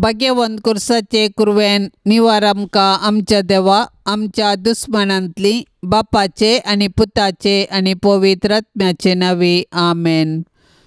भाग्यवंत कुर्साचे कुरवेन निवार आमकां आमच्या देवा आमच्या दुस्मनांतली बापाचे आनी पुताचे आनी पवित्र आत्म्याचे नांवे आमेन।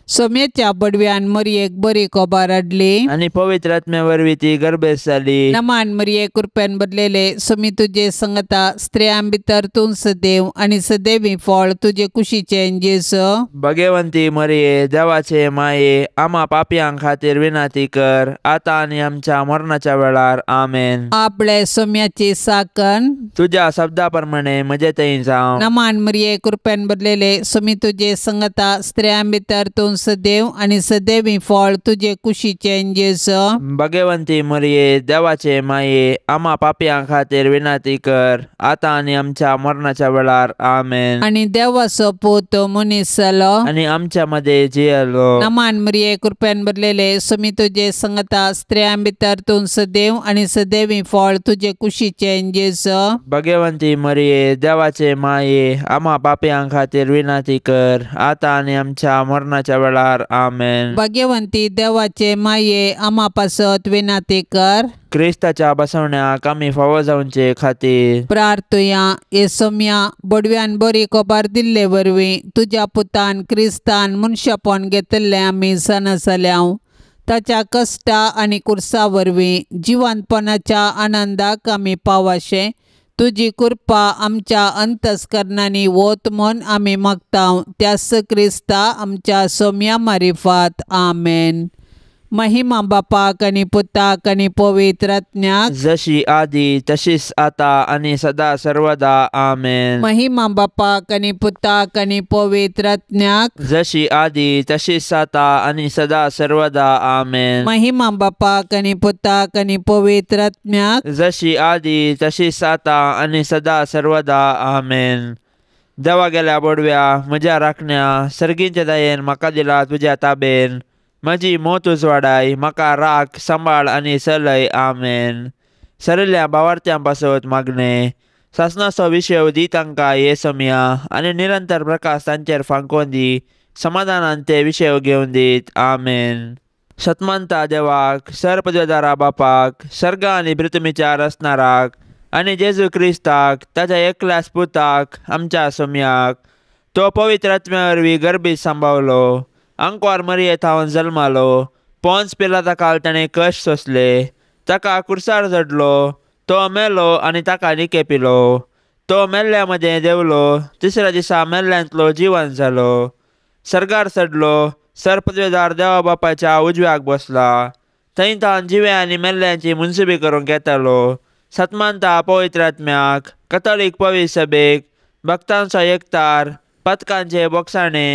सोम्याच्या बडव्यान मरयेक बरी कोबार हाडली आणि पवित्र आत्म्या वरवीं ती गर्भेस जाली। नमान मरये कृपेन बदलेले सोमी तुजे संगता स्त्रियां भितर तूं सदैव आनी सदैवी फळ तुजे कुशीचे जेजू। भाग्यवंती मरिये देवाचे माये आम्हा पापयांक खातीर विनाती कर आता आनी आमच्या मरणाच्या वेळार आमेन। आपले सोम्याची साकन तुझ्या शब्दा प्रमाणे म्हजे थंय जावं। नमान मरये कृपेन बदलेले सोमी तुजे संगता स्त्रियां भितर तूं सदैव आनी सदैवी फळ तुजे कुशीचे जेजू। भाग्यवंती मरिये देवाचे माये आम्हा पापयांक खातीर विनाती कर आता आनी आमच्या मरणाच्या वेळार आमेन। आनी देवाचो पूत मनीस जालो आणि आमच्या मध्ये जियेलो। नमान मरये कृपेन बदलेले सोमी तुजे संगता स्त्रियां भितर तूं सदैव आनी सदैवी फळ तुजे कुशीचे जेजू। भाग्यवंती मरिये देवाचे माये आम्हा पापयांक खातीर विनाती कर आता आनी आमच्या मरणाच्या वेळार आमेन। भाग्यवंती देवाचे माये आम्हा पासत विनाती कर। क्रिस्ताच्या बसवण्याक आमी फावो जावचे खातीर प्रार्थुया। ये सोम्या बडव्यान बरी कोबार दिल्ले वरवीं तुज्या पुतान क्रिस्तान मनशापण घेतले आमी सण जाल्याव ताच्या कश्टा आनी कुर्सा वरवीं जिवंतपणाच्या आनंदाक आमी पावाशे तुजी कृपा आमच्या अंतस्करणांनी वोत म्हूण आमी मागताव त्यास क्रिस्ता आमच्या सोम्या मारिफात आमेन। महिमा बापाक आनी पुताक आनी पवित्र आत्म्याक जशी आदी तशीच आता आनी सदा सर्वदा आमेन। महिमा बापाक आनी पुताक आनी पवित्र आत्म्याक जशी आदी तशीच आता आनी सदा सर्वदा आमेन। महिमा बापाक आनी पुताक आनी पवित्र आत्म्याक जशी आदी तशीच आता आनी सदा सर्वदा आमेन। देवा गेल्या बडव्या म्हज्या राखण्या सर्गींच्या दयेन म्हाका दिला तुज्या ताबेन म्हजी मोत उजवाडाय म्हाका राख सांबाळ आनी चलय आमेन। सरल्या भावार्थ्यां पासत मागणे सासणाचो विशय दी तांकां ये सोम्या आनी निरंतर प्रकाश तांचेर फांकोवन दी समाधानान ते विशय घेवन दीत आमेन। शतमंता देवाक सरपदवेदारा बापाक सर्गा आनी पृथ्वीच्या रचणाराक आनी जेजू क्रिस्ताक ताच्या एकल्याच पुताक आमच्या सोम्याक तो पवित्र आत्म्या वरवीं गर्भीत सांबाळलो आंकवार मरये थावन जल्मालो पोंच पिलाता काल ताणें कश्ट सोंसले ताका कुर्सार चडलो तो मेलो आनी ताका निकेपिलो तो मेल्ल्या मदें देवलो तिसऱ्या दिसा मेल्ल्यांतलो जिवंत जालो सर्गार चडलो सरपदवेदार देवा बापाच्या उजव्याक बसला थंय थावन जिवे आनी मेल्ल्यांची मुनसिबी करूंक येतालो। सतमानता पवित्र आत्म्याक कथोलीक पवित्र सभेक भक्तांचो एकतार पथकांचे बोगसाणे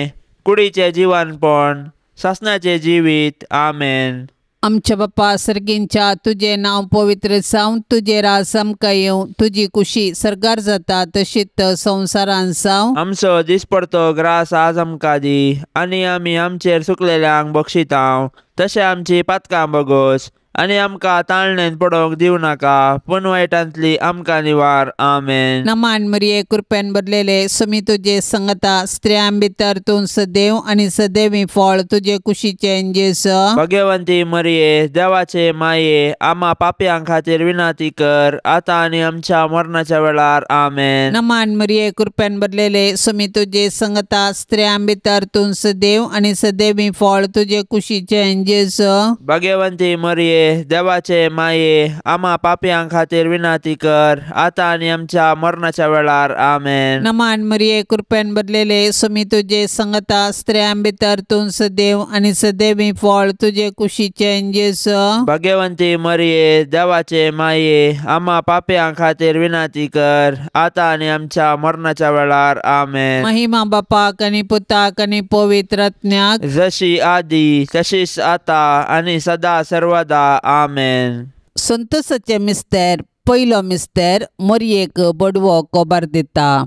कुडीचे जिवनपण सासणाचे जिवीत आमेन। आमच्या बापा सर्गींच्या तुझे नाव पवित्र जावं तुझे राज आमकां येवं तुजी कुशी सर्गार जाता तशीच संवसारान जावं। आमचो दिसपडतो ग्रास आज आमकां दी आनी आमी आमचेर चुकलेल्यांक बक्षितांव तशें आमची पातकां बगोस आनी आमकां ताळणेंत पडोवंक दिवं नाका पूण वायटांतली आमकां निवार आमेन। नमान मरये कृपेन बदलेले सोमी तुजे संगता स्त्रियां भितर तूं सदैव आनी सदैवी फळ तुजे कुशीचे जेजू। भाग्यवंती मरिये देवाचे माये आम्हा पापयांक खातीर विनाती कर आता आनी आमच्या मरणाच्या वेळार आमेन। नमान मरये कृपेन बदलेले सोमी तुजे संगता स्त्रियां भितर तूं सदैव आनी सदैवी फळ तुजे कुशीचे जेजू। भाग्यवंती मरिये देवाचे माये आम्हा पापयांक खातीर विनाती कर आता आनी आमच्या मरणाच्या वेळार आमेन। नमान मरये कृपेन बदलेले सोमी तुजे संगता स्त्रियां भितर तूं सदैव आनी सदैवी फळ तुजे कुशीचे जेजू। भाग्यवंती मरिये देवाचे माये आम्हा पापयांक खातीर विनाती कर आता आनी आमच्या मरणाच्या वेळार आमेन। महिमा बापाक आनी पुताक आनी पवित्र आत्म्याक जशी आदी तशीच आता आनी सदा सर्वदा आमेन। संतोसाचे मिस्तेर पयलो मिस्तेर मरयेक बडवो कोबार दिता।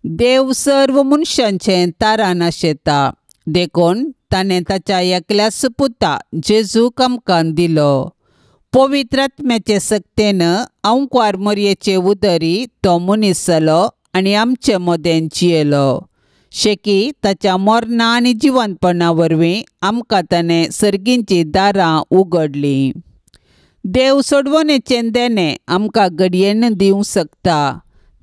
देव सर्व मनशांचे तारान आशेता देखून ताणें ताच्या एकल्याच पुता जेजूक आमकां दिलो। पवित्र आत्म्याचे सक्तेन आंकवार मरयेचे उदरी तो मनीस जालो आनी आमचे मदें जियेलो शेकी ताच्या मरणा आनी जिवंतपणा वरवीं आमकां ताणें सर्गींची दारां उगडलीं। देव सोडवणेचें देणे आमकां घडयेन दिवंक शकता,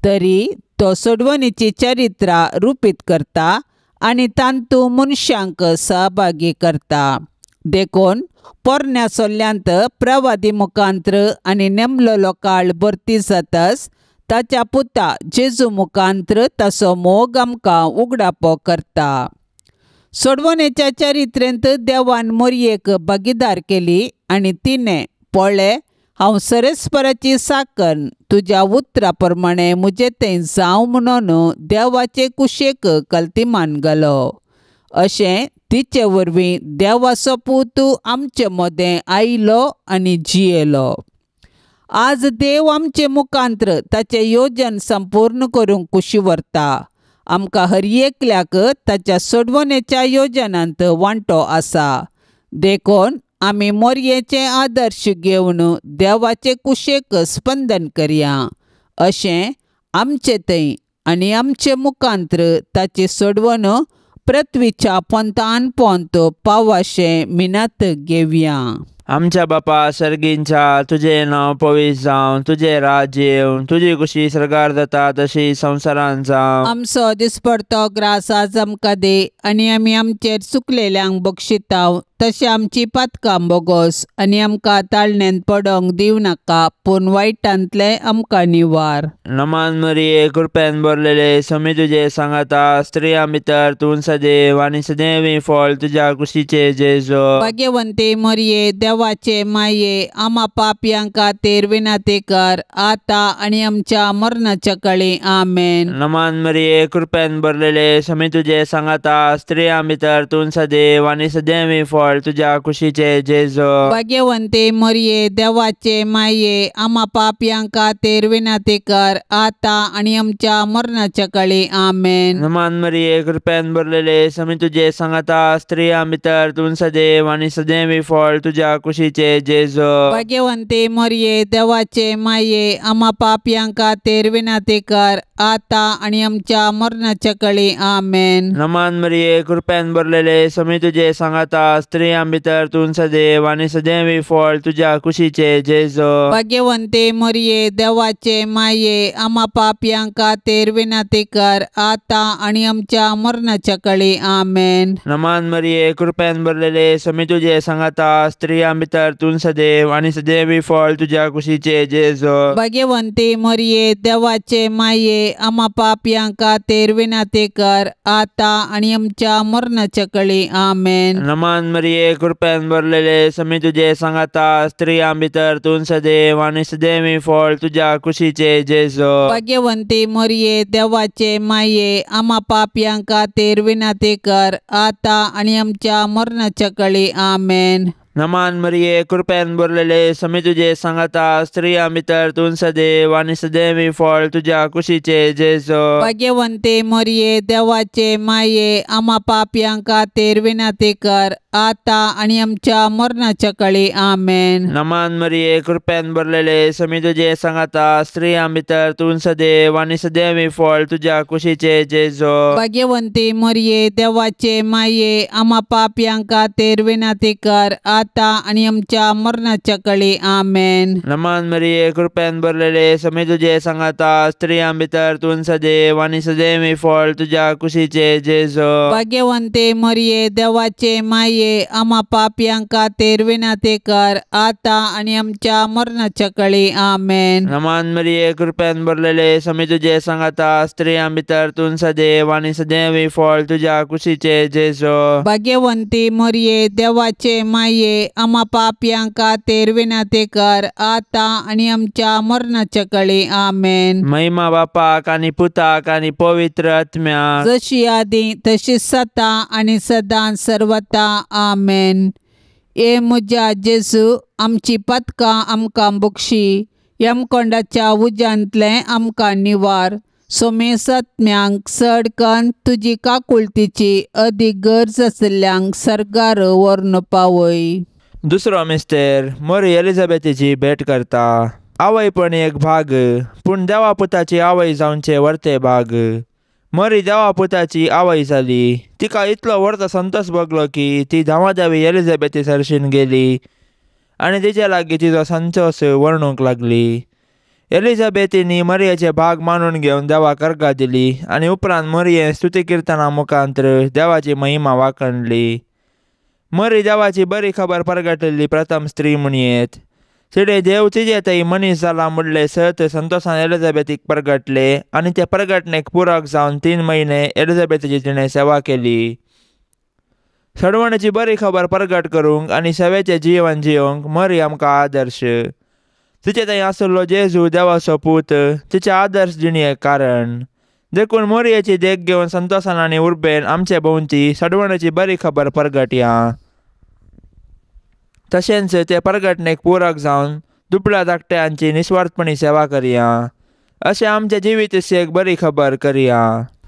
तरी तो सोडवणेची चरित्रां रुपीत करता आनी तांतू मनशांक सहभागी करता. देखून पोरण्या सोल्ल्यांत प्रवादी मुखांत्र आनी नेमलेलो काळ भरती जाताच ताच्या पुता जेजू मुखांत्र ताचो मोग आमकां उगडापो करता. सोडवणेच्या चरित्रेंत देवान मोरयेक भागीदार केली आनी तिणें पळय, हांव सरस्पराची साकन तुज्या उतरा प्रमाणे मुजे तें जावं म्हणून देवाचे कुशेक कल्तिमान घालो. अशें तिचे वरवीं देवाचो पूत आमचे मदें आयलो आनी जियेलो. आज देव आमचे मुखांत्र ताचें येवजण संपूर्ण करूंक कुशी व्हरता. आमकां हर एकल्याक ताच्या सोडवणेच्या येवजणांत वांटो आसा. देखून आमी मोरयेचे आदर्श घेवन देवाचे कुशेक स्पंदन करया. अशें आमचे थंय आनी आमचे मुखांत्र ताची सोडवण पृथ्वीच्या पंतान पंत पावाशें मिनत घेवया. आमच्या बापा सर्गींच्या, तुजें नांव पवित्र जावं, तुजें राज्य येवं, तुजी कुशी स्वर्गार जाता तशी संवसारांत जावं. आमचो दिसपडतो ग्रास आज आमकां दे आनी आमी आमचेर चुकलेल्यांक बक्षितांव, तशें आमची पातकां बोगोस आनी आमकां ताळण्यांत पडोंक दिवं नाका, पूण वायटांतले आमकां निवार. नमान मरिये, कृपेन भरलेले, समी तुजे सांगाता, स्त्रियां भितर तूं सदैव आनी सदैवी फळ तुज्या कुशीचे जेजू. भाग्यवंते मरिये, देवाचे माये, आमा पापयांक खातीर विनंती कर, आतां आनी आमच्या मरणाच्या काळी. आमेन. नमान मरिये, कृपेन भरलेले, समी तुजे सांगाता, स्त्रियां भितर तूं सदैव आनी सदैवी फळ तुज्या कुशीचे जेजू. भाग्यवंते मरिये, देवाचे माये, आमा पापयांक खातीर विनंती कर, आतां आनी आमच्या मरणाच्या काळी. आमेन. नमान मरिये, कृपेन भरलेले, समी तुजे सांगाता, स्त्रियां भितर तूं सदैव आनी सदैवी फळ तुज्या कुशीचे जेजू. भाग्यवंते मरिये, देवाचे माये, आमा पापयांक खातीर विनंती कर, आतां आनी आमच्या मरणाच्या काळी. आमेन. नमान मरिये, कृपेन भरलेले, समी तुजे सांगाता, स्त्रियां भितर तूं सदैव आनी सदैवी फळ तुज्या कुशीचे जेजू. भाग्यवंते मरिये, देवाचे माये, आमा पापयांक खातीर विनंती कर, आतां आनी आमच्या मरणाच्या काळी. आमेन. नमान मरिये, कृपेन भरलेले, समी तुजे सांगाता, स्त्रियां भितर तूं सदैव आनी सदैवी फळ तुज्या कुशीचे जेजू. भाग्यवंते मरिये, देवाचे माये, आमा पापयांक खातीर विनंती कर, आतां आनी आमच्या मरणाच्या काळी. आमेन. नमान मरिये, कृपेन भरलेले, समी तुजे सांगाता, स्त्रियां भितर तूं सदैव आनी सदैवी फळ तुज्या कुशीचे जेजू. भाग्यवंते मरिये, देवाचे माये, आमा पापयांक खातीर विनंती कर, आतां आनी आमच्या मरणाच्या काळी. आमेन. नमान मरिये, कृपेन भरलेले, समी तुजे सांगाता, स्त्रियां भितर तूं सदैव आनी सदैवी फळ तुज्या कुशीचे जेजू. भाग्यवंते मरिये, देवाचे माये, आमा पापयांक खातीर विनंती कर, आतां आनी आमच्या मरणाच्या काळी. आमेन. नमान मरिये, कृपेन भरलेले, समी तुजे सांगाता, स्त्रियां भितर तूं सदैव आनी सदैवी फळ तुज्या कुशीचे जेजू. भाग्यवंते मरिये, देवाचे माये, आमा पापयांक खातीर विनंती कर, आतां आनी आमच्या मरणाच्या काळी. आमेन. नमान मरिये, कृपेन भरलेले, समी तुजे सांगाता, स्त्रियां भितर तूं सदैव आनी सदैवी फळ तुज्या कुशीचे जेजू. भाग्यवंते मरिये, देवाचे माये, आमा पापयांक खातीर विनंती कर, आतां आनी आमच्या मरणाच्या काळी. आमेन. नमान मरिये, कृपेन भरलेले, समी तुजे सांगाता, स्त्रियां भितर तूं सदैव आनी सदैवी फळ तुज्या कुशीचे जेजू. भाग्यवंते मरिये, देवाचे माये, आमा पापयांक खातीर विनंती कर, आतां आनी आमच्या मरणाच्या काळी. आमेन. महिमा बापाक आनी पुताक आनी पवित्र आत्म्याक, जशी आदी तशी सता आनी सदां सर्वता. आमेन. ए म्हज्या जेजू, आमची पातकां आमकां बक्षी, यमकोंडाच्या उज्यांतले आमकां निवार. सोमेस आत्म्यांक सडकन तुजी काकुळतीची अदीक गरज आशिल्ल्यांक सर्गार व्हरून पावय. दुसरो मिस्तेर मोरी एलिझाबेथीची भेट करता. आवयपण एक भाग, पूण देवा पुताची आवय जावचे वर्ते भाग. मोरी देवा पुताची आवय जाली. तिका इतलो व्हडलो संतोश भोगलो की ती धांवाधावी एलिझाबेथी सरशीन गेली आनी तिच्या लागीं तिचो संचोस वर्णूंक लागली. एलिझाबेथीनी मरियेचे भाग मानून घेवन देवाक अर्घा दिली आनी उपरांत मरिये स्तुती किर्तना मुखांतर देवाची महिमा वाखणली. मरी देवाची बरी खबर परगटलेली प्रथम स्त्री म्हणयेत. तिडे देव तिजे थंय मनीस जाला म्हणले सत संतोषान एलिझाबेथीक परगटले आनी ते परगटणेक पुरक जावन 3 म्हयने एलिझाबेथीची तिणें सेवा केली. सडवणाची बरी खबर परगट करूंक आनी सेवेचें जीवन जियोंक मरी आमकां आदर्श. तिचे थंय आसलो जेजू देवाचो पूत तिच्या आदर्श जिणेक कारण. देखून मरियेची देख घेवन संतोषान आनी उर्बेन आमचे भोंवती सडवणाची बरी खबर परगटया. तशेंच ते परगटणेक पुरक जावन दुबळ्या धाकट्यांची निस्वार्थपणी सेवा करया. अशें आमचे जिवीतशेक बरी खबर करया.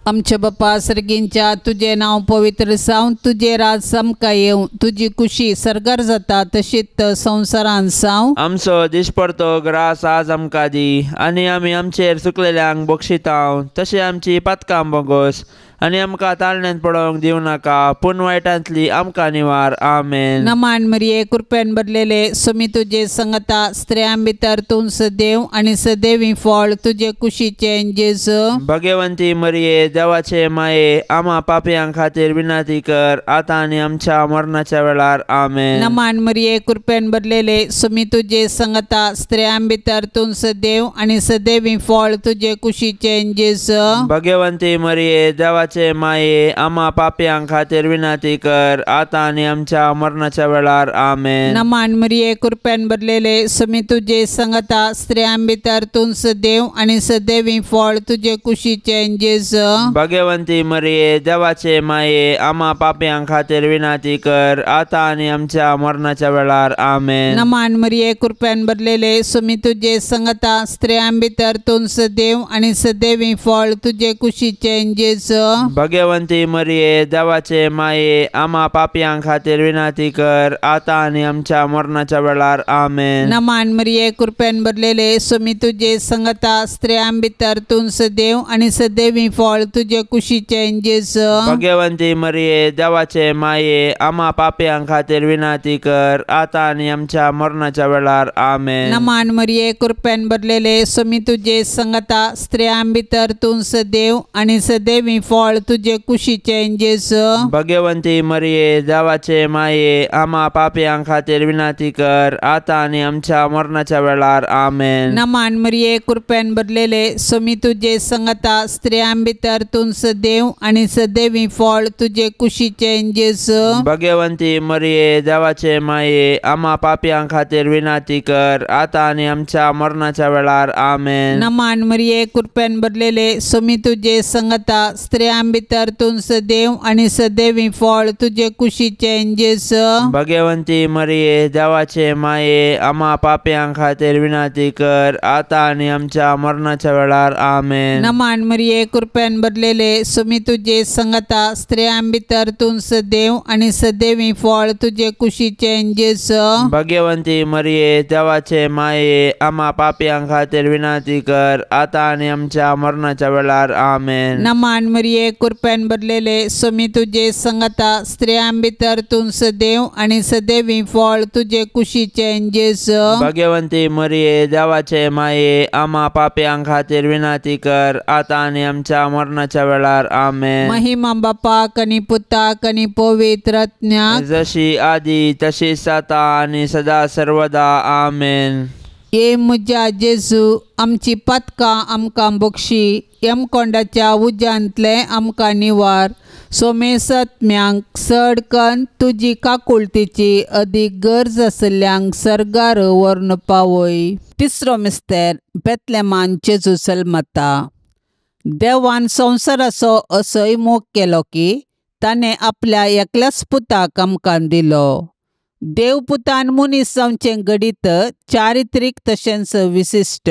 आमचे बाप्पा सर्गींच्या तुझे नाव पवित्र जावन तुझे राज समका येवं तुझी खुशी सरकार जाता तशीच संवसारान जावं. आमचो दिसपडतो ग्रास आज आमकां दी आनी आमी आमचेर चुकलेल्यांक बक्षितांव तशें आमची पातकां बोगोस आनी आमकां ताळण्यांत पडोवंक दिवं नाका पूण वायटांतली आमकां निवार. आमेन. नमान मरिये कृपेन भरलेले सुमी तुझे संगता स्त्रियां भितर तूं सदैव आनी सदैवी फळ तुझे कुशीचे जेजू. भगवंती मरिये देवाचे माये आम्हा पापयां खातीर विनंती कर आतां आनी आमच्या मरणाच्या वेळार. आमेन. नमान मरिये कृपेन भरलेले सुमी तुझे संगता स्त्रियां भितर तूं सदैव आनी सदैवी फळ तुझे कुशीचे जेजू. भगवंती मरिये देवाचे माये आम्हा पापयां खातीर विनंती कर आतां आनी आमच्या मरणाच्या वेळार. आमेन. नमान मरिये कृपेन भरलेले सुमी तुझे संगता स्त्रियां भितर तूं सदैव आनी सदैवी फळ तुझे कुशीचे जेजू. भगवंती मरिये देवाचे माये आम्हा पापयां खातीर विनंती कर आतां आनी आमच्या मरणाच्या वेळार. आमेन. नमान मरिये कृपेन भरलेले सुमी तुझे संगता स्त्रियां भितर तूं सदैव आनी सदैवी फळ तुझे कुशीचे जेजू. भगवंती मरिये देवाचे माये आम्हा पापयां खातीर विनंती कर आतां आनी आमच्या मरणाच्या वेळार. आमेन. नमान मरिये कृपेन भरलेले सुमी तुझे संगता स्त्रियां भितर तूं सदैव आनी सदैवी फळ तुझे कुशीचे जेजू. भगवंती मरिये देवाचे माये आम्हा पापयां खातीर विनंती कर आतां आनी आमच्या मरणाच्या वेळार. आमेन. नमान मरिये कृपेन भरलेले सुमी तुझे संगता स्त्रियां भितर तूं सदैव आनी सदैवी फळ तुझे कुशीचे जेजू. भगवंती मरिये देवाचे माये आम्हा पापयां खातीर विनंती कर आतां आनी आमच्या मरणाच्या वेळार. आमेन. नमान मरिये कृपेन भरलेले सुमी तुझे संगता स्त्रियां भितर तूं सदैव आनी सदैवी फळ तुझे कुशीचे जेजू. भगवंती मरिये देवाचे माये आम्हा पापयां खातीर विनंती कर आतां आनी आमच्या मरणाच्या वेळार. आमेन. नमान मरिये कृपेन भरलेले सुमी तुझे संगता स्त्रियां भितर तूं सदैव आनी सदैवी फळ तुझे कुशीचे जेजू. भगवंती मरिये देवाचे माये आम्हा पापयां खातीर विनंती कर आतां आनी आमच्या मरणाच्या वेळार. आमेन. नमान मरिये कृपेन भरलेले सुमी तुझे संगता स्त्रियां भितर तूं सदैव आनी सदैवी फळ तुझे कुशीचे जेजू. भगवंती मरिये देवाचे माये आम्हा पापयां खातीर विनंती कर आतां आनी आमच्या मरणाच्या वेळार. आमेन. नमान मरिये कृपेन भरलेले सुमी तुझे संगता स्त्रियां भितर तूं सदैव आनी सदैवी फळ तुझे कुशीचे जेजू. भगवंती मरिये देवाचे माये आम्हा पापयां खातीर विनंती कर आतां आनी आमच्या मरणाच्या वेळार. आमेन. महिमा बापाक आनी पुताक आनी पवित्र आत्म्याक जशी आदी तशीच आता आनी सदा सर्वदा. आमेन. ये म्हज्या जेजू आमची पातकां आमकां बक्षी यमकोंडाच्या उज्यांतले आमकां निवार. सोमेसत्म्यांक सडकन तुजी काकुळतीची अदीक गरज आसल्यांक सरगार व्हरून पावय. तिसरो मिस्तेर बेतलेमान जेजू जल्मता. देवान संवसाराचो असोय मोग केलो की ताणें आपल्या एकल्याच पुताक आमकां दिलो. देव पुतान मनीस जावचें घडीत चारित्रीक तशेंच विशिश्ट.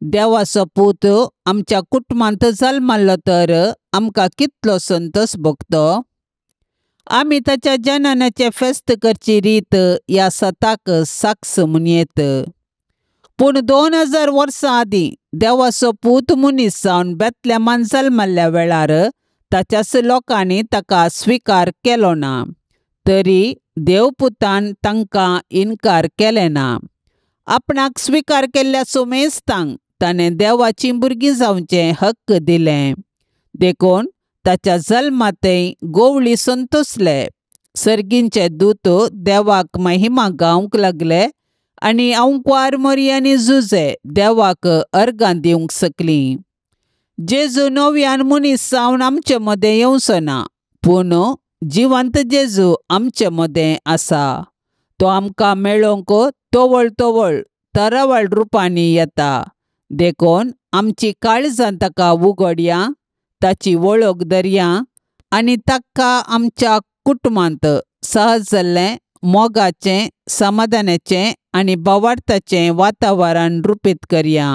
देवाचो पूत आमच्या कुटुंबांत जल्मलो तर आमकां कितलो संतोश भोगतो. आमी ताच्या जननाचे फेस्त करची रीत ह्या सताक साक्ष म्हणयेत. पूण 2000 वर्सां आदीं देवाचो पूत मनीस जावन बेतलेमान जल्मल्ल्या वेळार ताच्याच लोकांनी ताका स्विकार केलो ना. तरी देवपुतान तांकां इन्कार केलें ना. आपणाक स्विकार केल्ल्या सोमेस्तांक ताणें देवाची भुरगीं जावचें हक्क दिलें. देखून ताच्या जल्मातय गोवळी संतोसले. सर्गींचे दूत देवाक महिमा गावंक लागले आनी आंवकार मरी आनी जुजे देवाक अर्गां दिवंक सकलीं. जेजू नव्यान मनीस जावन आमचे मदें येवचो ना, पूण जिवंत जेजू आमचे मदें आसा. तो आमकां मेळोवंक तोवळ तोवळ तरावळ रुपांनी येता. देखून आमची काळजां ताका उगडया, ताची वळख धरया आनी ताका आमच्या कुटुंबांत सहज जाल्लें मोगाचें, समाधानाचें आनी भावार्थाचें वातावरण रुपीत करया.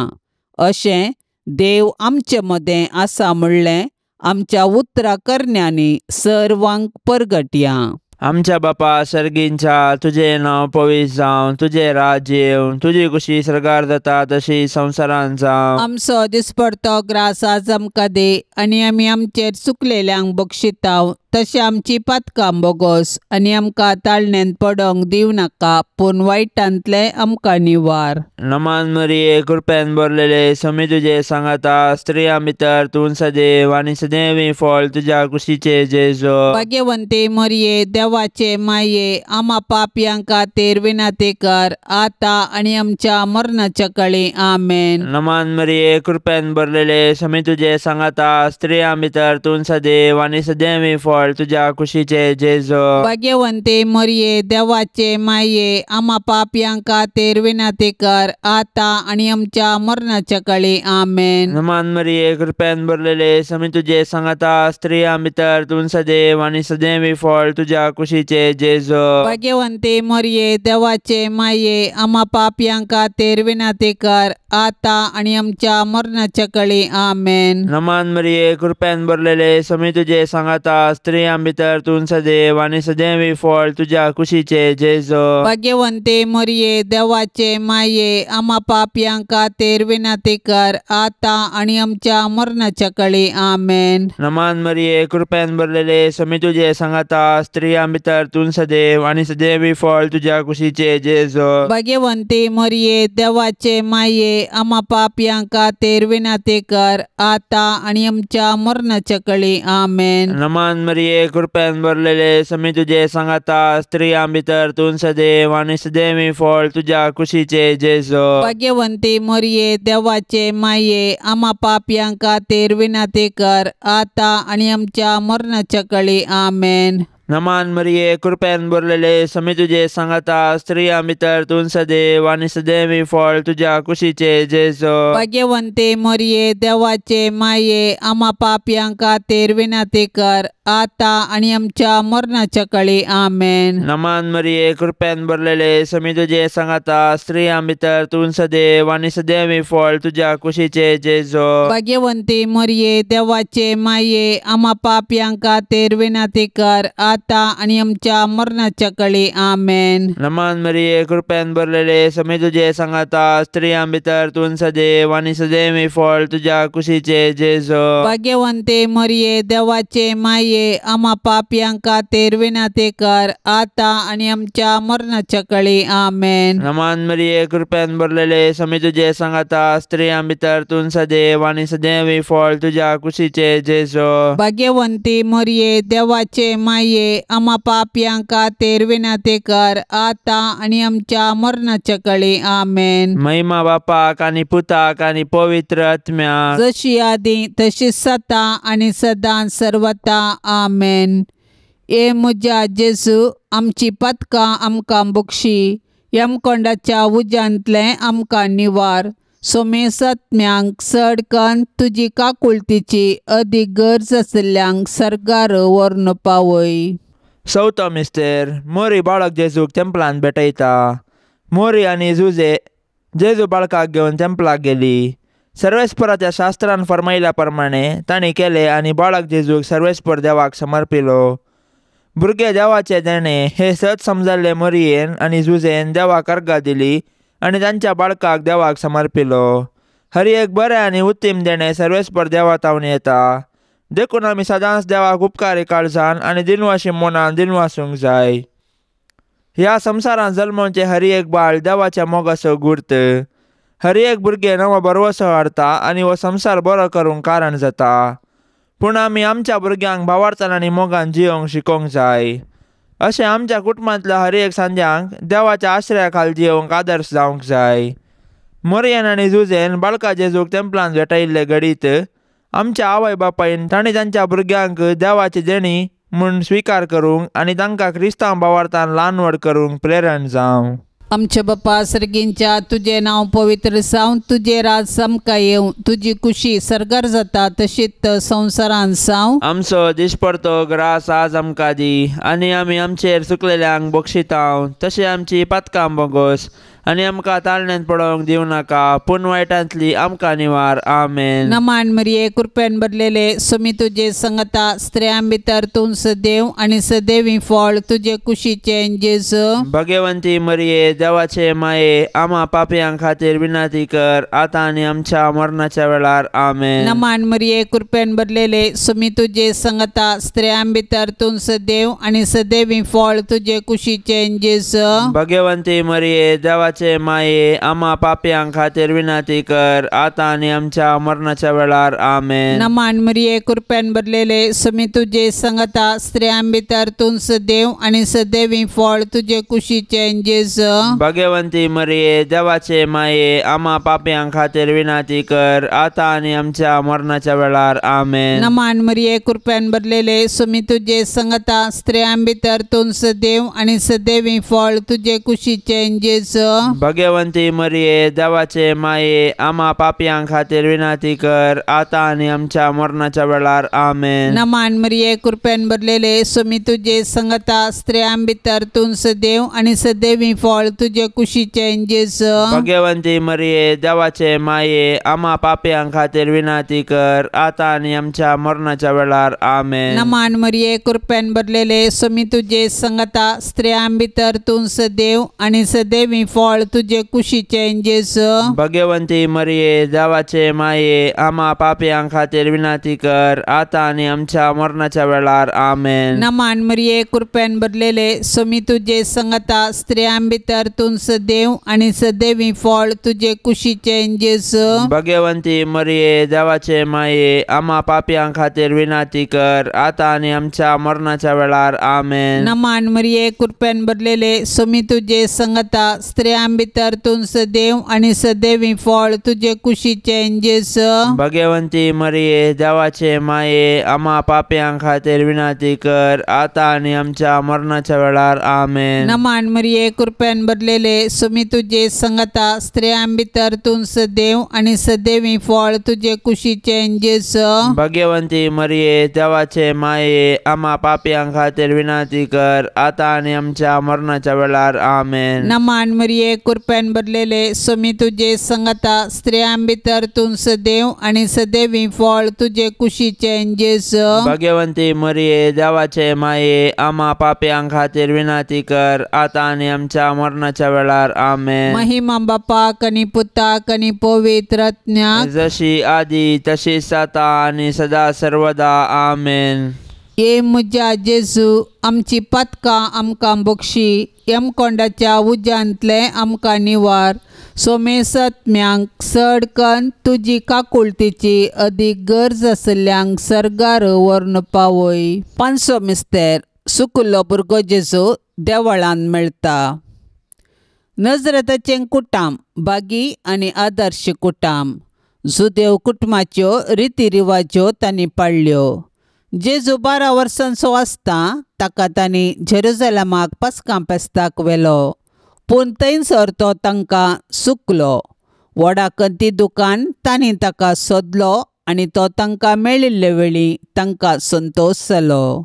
अशें देव आमचे मदें आसा म्हणलें आमच्या उतरां करण्यांनी सर्वांक परगटया. आमच्या बापा सर्गींच्या, तुजें नांव पवित्र जावं, तुजें राज्य येवं, तुजी कुशी स्वर्गार जाता तशी संवसारांत जावं. आमचो दिसपडतो ग्रास आज आमकां दे आनी आमी आमचेर चुकलेल्यांक बक्षितांव, तशें आमची पातकां बोगोस आनी आमकां ताळणेंत पडोंक दिवं नाका, पूण वायटांतले आमकां निवार. नमान मरिये, कृपेन भरलेले, समी तुजे सांगाता, स्त्रियां भितर तूं सदैव आनी सदैवी फळ तुज्या कुशीचे जेजू. भाग्यवंते मरिये, देवाचे माये, आम्हा पापयांक खातीर विनंती कर, आता आनी आमच्या मरणाच्या काळी. आमेन. नमान मरिये, कृपेन भरलेले, समी तुजे सांगाता, स्त्रियां भितर तूं सदैव आनी सदैवी फळ तुज्या कुशीचे जेजू. भाग्यवंते मरिये, देवाचे माये, आम्हा पापयांक खातीर विनंती कर, आता आनी आमच्या मरणाच्या काळी. आमेन. नमान मरिये, कृपेन भरलेले, समी तुजे सांगाता, स्त्रियां भितर तूं सदैव आनी सदैवी फळ तुज्या कुशीचे जेजू. भाग्यवंते मरिये, देवाचे माये, आम्हा पापयांक खातीर विनंती कर, आता आनी आमच्या मरणाच्या काळी. आमेन. नमान मरिये, कृपेन भरलेले, समी तुजे सांगाता, स्त्रियां भितर तूं सदैव आनी सदैवी फळ तुज्या कुशीचे जेजू. भाग्यवंते मरिये, देवाचे माये, आम्हा पापयांक खातीर विनंती कर, आता आनी आमच्या मरणाच्या काळी. आमेन. नमान मरिये, कृपेन भरलेले, समी तुजे सांगाता, स्त्रियां भितर तूं सदैव आनी सदैवी फळ तुज्या कुशीचे जेजू. भाग्यवंते मरिये, देवाचे माये, आम्हा पापयांक खातीर विनंती कर, आता आनी आमच्या मरणाच्या काळी. आमेन. नमान मरिये, कृपेन भरलेले, समी तुजे सांगाता, स्त्रियां भितर तूं सदैव आनी सदैवी फळ तुज्या कुशीचे जेजू. भाग्यवंते मरिये, देवाचे माये, आम्हा पापयांक खातीर विनंती कर, आता आनी आमच्या मरणाच्या काळी. आमेन. नमान मरिये, कृपेन भरलेले, समी तुजे सांगाता, स्त्रियां भितर तूं सदैव आनी सदैवी फळ तुज्या कुशीचे जेजू. भाग्यवंते मरिये, देवाचे माये, आम्हा पापयांक खातीर विनंती कर, आता आनी आमच्या मरणाच्या काळी. आमेन. नमान मरिये, कृपेन भरलेले, समी तुजे सांगाता, स्त्रियां भितर तूं सदैव आनी सदैवी फळ तुज्या कुशीचे जेजू. भाग्यवंते मरिये, देवाचे माये, आम्हा पापयांक खातीर विनंती कर, आता आनी आमच्या मरणाच्या काळी. आमेन. नमान मरिये, कृपेन भरलेले, समी तुजे सांगाता, स्त्रियां भितर तूं सदैव आनी सदैवी फळ तुज्या कुशीचे जेजू. भाग्यवंते मरिये, देवाचे माये, आम्हा पापयांक खातीर विनंती कर, आता आनी आमच्या मरणाच्या काळी. आमेन. नमान मरिये, कृपेन भरलेले, समी तुजे सांगाता, स्त्रियां भितर तूं सदैव आनी सदैवी फळ तुज्या कुशीचे जेजू. भाग्यवंती मरिये, देवाचे माये, आम्हा पापयांक खातीर विनंती कर, आता आनी आमच्या मरणाच्या काळी. आमेन. महिमा बापाक आनी पुताक आनी पवित्र आत्म्याक, जशी आदी तशी सता आनी सदां सर्वता. आमेन. ए म्हज्या जेजू, आमची पातकां आमकां बक्षी, यमकोंडाच्या उज्यांतलें आमकां निवार. सोमेस आत्म्यांक सडकन तुजी काकुळतीची अदीक गरज आशिल्ल्यांक सर्गार व्हरून पावय. चवथो मिस्तेर, मोरी बाळक जेजूक तेंपलांत भेटयता. मोरी आनी जुजे जेजू बाळकाक घेवन तेंपलाक गेली. सर्वेस्पराच्या शास्त्रान फरमायल्या प्रमाणे तांणी केलें आनी बाळक जेजूक सर्वेस्पर देवाक समर्पिलो. भुरगे देवाचे देणे हे सत समजाल्ले मोरयेन आनी जुजेन देवाक अर्गां दिली आनी तांच्या बाळकाक देवाक समर्पिलो. हर एक बरें आनी उत्तीम देणे सर्वेस्पर देवा तावन येता. देखून आमी सदांच देवाक उपकारी काळजान आनी दिनवाशी मनान दिनवासूंक जाय. ह्या संवसारांत जल्मोवचें हर एक बाळ देवाच्या मोगाचो गुर्त. हर एक भुरगें नवो बरवसो हाडटा आनी हो संवसार बरो करूंक कारण जाता. पूण आमी आमच्या भुरग्यांक भावार्थान आनी मोगान जियोंक शिकोवंक जाय. अशें आमच्या कुटुंबांतल्या हर एक सांज्यांक देवाच्या आश्रया खाल जियोवंक आदर्श जावंक जाय. मोरयेन आनी जुजेन बाळका जेजूक तेंपलांत भेटयिल्ले घडीत आमच्या आवय बापायन तांणी तांच्या भुरग्यांक देवाची देणी म्हूण स्विकार करूंक आनी तांकां क्रिस्तांव भावार्थान ल्हान व्हड करूंक प्रेरण जावं. आमचे बापा सर्गींच्या तुझे नांव पवित्र जावं, तुझे राज सामका येवं, तुजी खुशी सरकार जाता तशीच संवसारांत जावं. आमचो दिसपडतो ग्रास आज आमकां दी आनी आमी आमचेर चुकलेल्यांक बक्षितांव, तशें आमची पातकां बोगोस आनी आमकां ताळण्यांत पडोवंक दिवं नाका, पूण वायटांतली आमकां निवार. आमेन. नमान मरिये कृपेन भरलेले सुमी तुजे संगता स्त्रियां भितर तूं सदैव आनी सदैवी फळ तुजे कुशीचे जेजू. भगवंती मरिये देवाचे माये आम्हा पापयां खातीर विनंती कर, आतां आनी आमच्या मरणाच्या वेळार. आमेन. नमान मरिये कृपेन भरलेले सुमी तुजे संगता स्त्रियां भितर तूं सदैव आनी सदैवी फळ तुजे कुशीचे जेजू. भगवंती मरिये देवाचे माये आम्हा पापयां खातीर विनंती कर, आतां आनी आमच्या मरणाच्या वेळार. आमेन. नमान मरिये कृपेन भरलेले सुमी तुजे संगता स्त्रियां भितर तूं सदैव आनी सदैवी फळ तुजे कुशीचे जेजू. भगवंती मरिये देवाचे माये आम्हा पापयां खातीर विनंती कर, आतां आनी आमच्या मरणाच्या वेळार. आमेन. नमान मरिये कृपेन भरलेले सुमी तुजे संगता स्त्रियां भितर तूं सदैव आनी सदैवी फळ तुजे कुशीचे जेजू. भगवंती मरिये देवाचे माये आम्हा पापयां खातीर विनंती कर, आतां आनी आमच्या मरणाच्या वेळार. आमेन. नमान मरिये कृपेन भरलेले सुमी तुजे संगता स्त्रियां भितर तूं सदैव आनी सदैवी फळ तुजे कुशीचे जेजू. भगवंती मरिये देवाचे माये आम्हा पापयां खातीर विनंती कर, आतां आनी आमच्या मरणाच्या वेळार. आमेन. नमान मरिये कृपेन भरलेले सुमी तुजे संगता स्त्रियां भितर तूं सदैव आनी सदैवी फळ तुजे कुशीचे जेजू. भगवंती मरिये देवाचे माये आम्हा पापयां खातीर विनंती कर, आतां आनी आमच्या मरणाच्या वेळार. आमेन. नमान मरिये कृपेन भरलेले सुमी तुजे संगता स्त्रियां भितर तूं सदैव आनी सदैवी फळ तुजे कुशीचे जेजू. भगवंती मरिये देवाचे माये आम्हा पापयां खातीर विनंती कर, आतां आनी आमच्या मरणाच्या वेळार. आमेन. नमान मरिये कृपेन भरलेले सुमी तुजे संगता स्त्रियां भितर तूं सदैव आनी सदैवी फळ तुजे कुशीचे जेजू. भगवंती मरिये देवाचे माये आम्हा पापयां खातीर विनंती कर, आतां आनी आमच्या मरणाच्या वेळार. आमेन. नमान मरिये कृपेन भरलेले सुमी तुजे संगता स्त्रियां भितर तूं सदैव आनी सदैवी फळ तुजे कुशीचे जेजू. भगवंती मरिये देवाचे माये आम्हा पापयां खातीर विनंती कर, आतां आनी आमच्या मरणाच्या वेळार. आमेन. नमान मरिये कृपेन भरलेले सुमी तुजे संगता स्त्रियां भितर तूं सदैव आनी सदैवी फळ तुजे कुशीचे जेजू. भगवंती मरिये देवाचे माये आम्हा पापयां खातीर विनंती कर, आतां आनी आमच्या मरणाच्या वेळार. आमेन. महिमा बापाक आनी पुताक आनी पवित्र आत्म्याक जशी आदी तशीच आता आनी सदा सर्वदा. आमेन. ये म्हज्या जेजू आमची पातकां आमकां बक्षी, यमकोंडाच्या उज्यांतले आमकां निवार. सोमेस आत्म्यांक सडकन तुजी काकुळतीची अदीक गरज आसल्यांक सर्गार व्हरून पावय. पांचवो मिस्तेर सुकुल्लो भुरगो जेजू देवळांत मेळटा. नजरेताचें कुटाम बागी आनी आदर्श कुटाम. जुदेव कुटुंबाच्यो रिती रिवाज्यो तांणी पाळल्यो. जेजू 12 वर्सांचो आसता ताका तांणी जेरुसलेमाक पास्कां फेस्ताक व्हेलो, पूण थंयसर तो तांकां चुकलो. व्हडा कंती दुकान तांणी ताका सोदलो आनी तो तांकां मेळिल्ले वेळी तांकां संतोश जालो.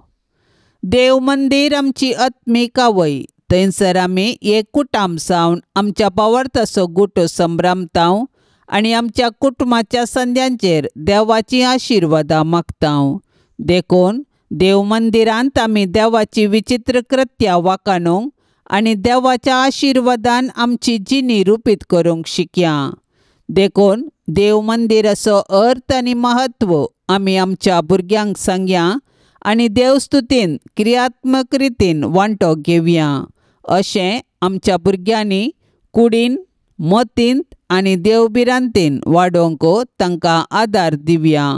देव मंदीर आमची आत्मीक आवय, थंयसर आमी एक कुटाम जावन आमच्या पावर्ताचो गुटो संभ्रमतांव आनी आमच्या कुटुंबाच्या संद्यांचेर देवाची आशिर्वादां मागतांव. देखून देव मंदिरांत आमी देवाची विचित्र कृत्यां वाखाणूंक आनी देवाच्या आशिर्वादान आमची जिणी रुपीत करूंक शिकया. देखून देव मंदिराचो अर्थ आनी महत्व आमी आमच्या भुरग्यांक सांगया आनी देवस्तुतीन क्रियात्मक रितीन वांटो घेवया. अशें आमच्या भुरग्यांनी कुडीन मतींत आनी देवबिरांतीन वाडोवंक तांकां आदार दिवया.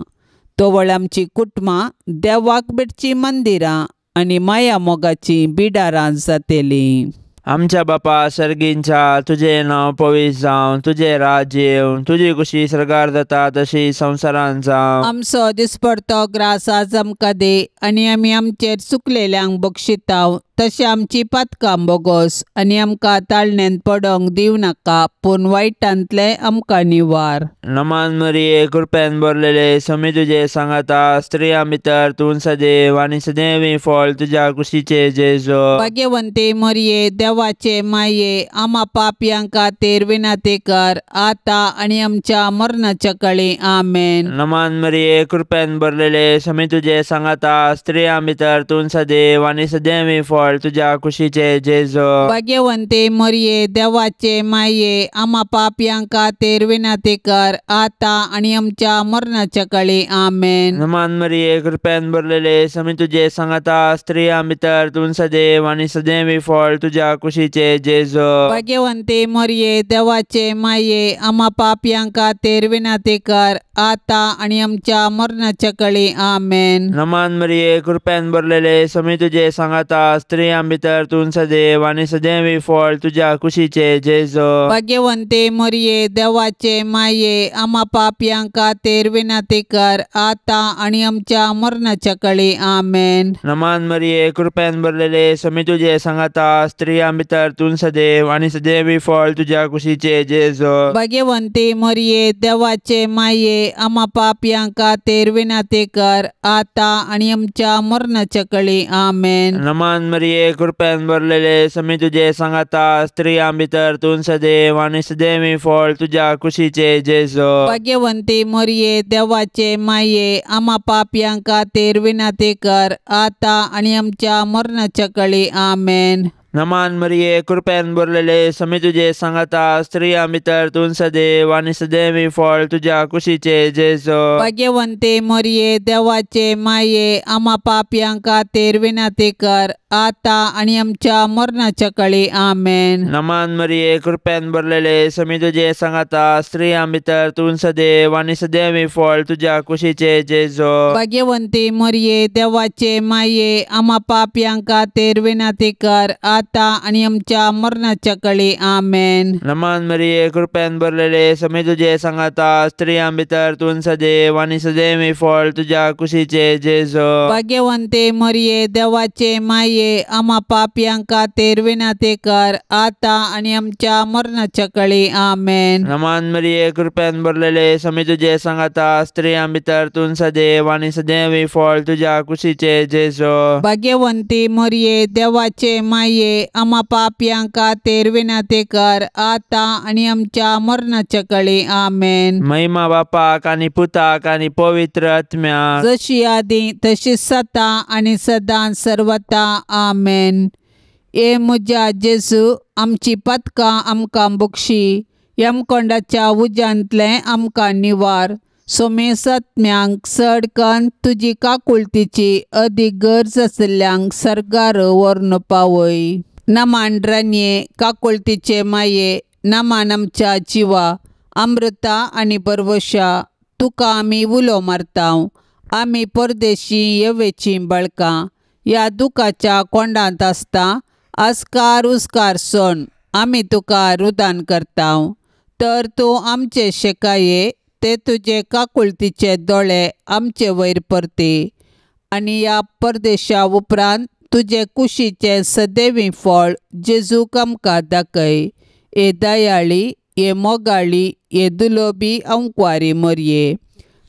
तोवळ आमची कुटुंबां देवाक भेटची मंदिरां आनी माया मोगाची बिडारां जातेलीं. आमच्या बापा सर्गींच्या तुझे नांव पवित्र जावं, तुझे राज येवं, तुजी कुशी सरकार जाता तशी संवसारांत जावं. आमचो दिसपडतो ग्रास आज आमकां दे आनी आमी आमचेर चुकलेल्यांक बक्षितांव, तशें आमची पातकां बोगोस आनी आमकां ताळण्यांत पडोंक दिवं नाका, पूण वायटांतले आमकां निवार. नमान मरिये कृपेन भरलेले समी तुजे सांगाता, स्त्रियां भितर तूं सदैव आनी सदैवी फळ तुज्या कुशीचे जेजो. भाग्यवंते मरिये देवाचे माये, आमा पापयांक खातीर विनाती कर, आतां आनी आमच्या मरणाच्या काळी आमेन. नमान मरिये कृपेन भरलेले समी तुजे सांगाता, स्त्रियां भितर तूं सदैव आनी सदैवी फळ तुज्या कुशीचे जेजो. भाग्यवंते मरिये देवाचे माये, आमा पापयांक खातीर विनाती कर, आतां आनी आमच्या मरणाच्या काळी आमेन. नमान मरिये कृपेन भरलेले समी तुजे सांगाता, स्त्रियां भितर तूं सदैव आनी सदैवी फळ तुज्या कुशीचे जेजो. भाग्यवंते मरिये देवाचे माये, आमा पापयांक खातीर विनाती कर, आतां आनी आमच्या मरणाच्या काळी आमेन. नमान मरिये कृपेन भरलेले समी तुजे सांगाता, स्त्रियां भितर तूं सदैव आनी सदैवी फळ तुज्या कुशीचे जेजो. भाग्यवंते मरिये देवाचे माये, आमा पापयांक खातीर विनाती कर, आतां आनी आमच्या मरणाच्या काळी आमेन. नमान मरिये कृपेन भरलेले समी तुजे सांगाता, स्त्रियां भितर तूं सदैव आनी सदैवी फळ तुज्या कुशीचे जेजो. भाग्यवंते मरिये देवाचे माये, आमा पापयांक खातीर विनाती कर, आतां आनी आमच्या मरणाच्या काळी आमेन. नमान मरिये कृपेन भरलेले समी तुजे सांगाता, स्त्रियां भितर तूं सदैव आनी सदैवी फळ तुज्या कुशीचे जेजो. भाग्यवंते मरिये देवाचे माये, आमा पापयांक खातीर विनाती कर, आतां आनी आमच्या मरणाच्या काळी आमेन. नमान मरिये कृपेन भरलेले समी तुजे सांगाता, स्त्रियां भितर तूं सदैव आनी सदैवी फळ तुज्या कुशीचे जेजो. भाग्यवंते मरिये देवाचे माये, आमा पापयांक खातीर विनाती कर, आतां आनी आमच्या मरणाच्या काळी आमेन. नमान मरिये कृपेन भरलेले समी तुजे सांगाता, स्त्रियां भितर तूं सदैव आनी सदैवी फळ तुज्या कुशीचे जेजो. भाग्यवंते मरिये देवाचे माये, आमा पापयांक खातीर विनाती कर, आतां आनी आमच्या मरणाच्या काळी आमेन. नमान मरिये कृपेन भरलेले समी तुजे सांगाता, स्त्रियां भितर तूं सदैव आनी सदैवी फळ तुज्या कुशीचे जेजो. भाग्यवंते मरिये देवाचे माये, आमा पापयांक खातीर विनाती कर, आतां आनी आमच्या मरणाच्या काळी आमेन. नमान मरिये कृपेन भरलेले समी तुजे सांगाता, स्त्रियां भितर तूं सदैव आनी सदैवी फळ तुज्या कुशीचे जेजो. भाग्यवंती मरिये देवाचे माये, आमा पापयांक खातीर विनाती कर, आतां आनी आमच्या मरणाच्या काळी आमेन. महिमा बापाक आनी पुताक आनी पवित्र आत्म्याक, जशी आदी तशीच सता आनी सदां सर्वता आमेन. ए म्हज्या जेजू, आमची पातकां आमकां बक्षी, यमकोंडाच्या उज्यांतले आमकां निवार. सोमेस आत्म्यांक सडकन तुजी काकुळतीची अदीक गरज आशिल्ल्यांक सर्गार व्हरून पावय. नमांड्रान्ये काकुळतीचे माये, नमान आमच्या जिवा, अमृता आनी बरवशा, तुका आमी उलो मारतांव. आमी परदेशी येवेची बाळकां ह्या दुखाच्या कोंडांत आसता, आस्कार उस्कार सोण आमी तुका रुदान करतांव. तर तूं आमचे शेकाये, ते तुजे काकुळतीचे दोळे आमचे वयर परते, आनी ह्या परदेशा उपरांत तुजे कुशीचे सदैवी फळ जेजूक आमकां दाखय. ए दयाळी, ए मोगाळी, ए दुलोबी अंकवारी मरिये.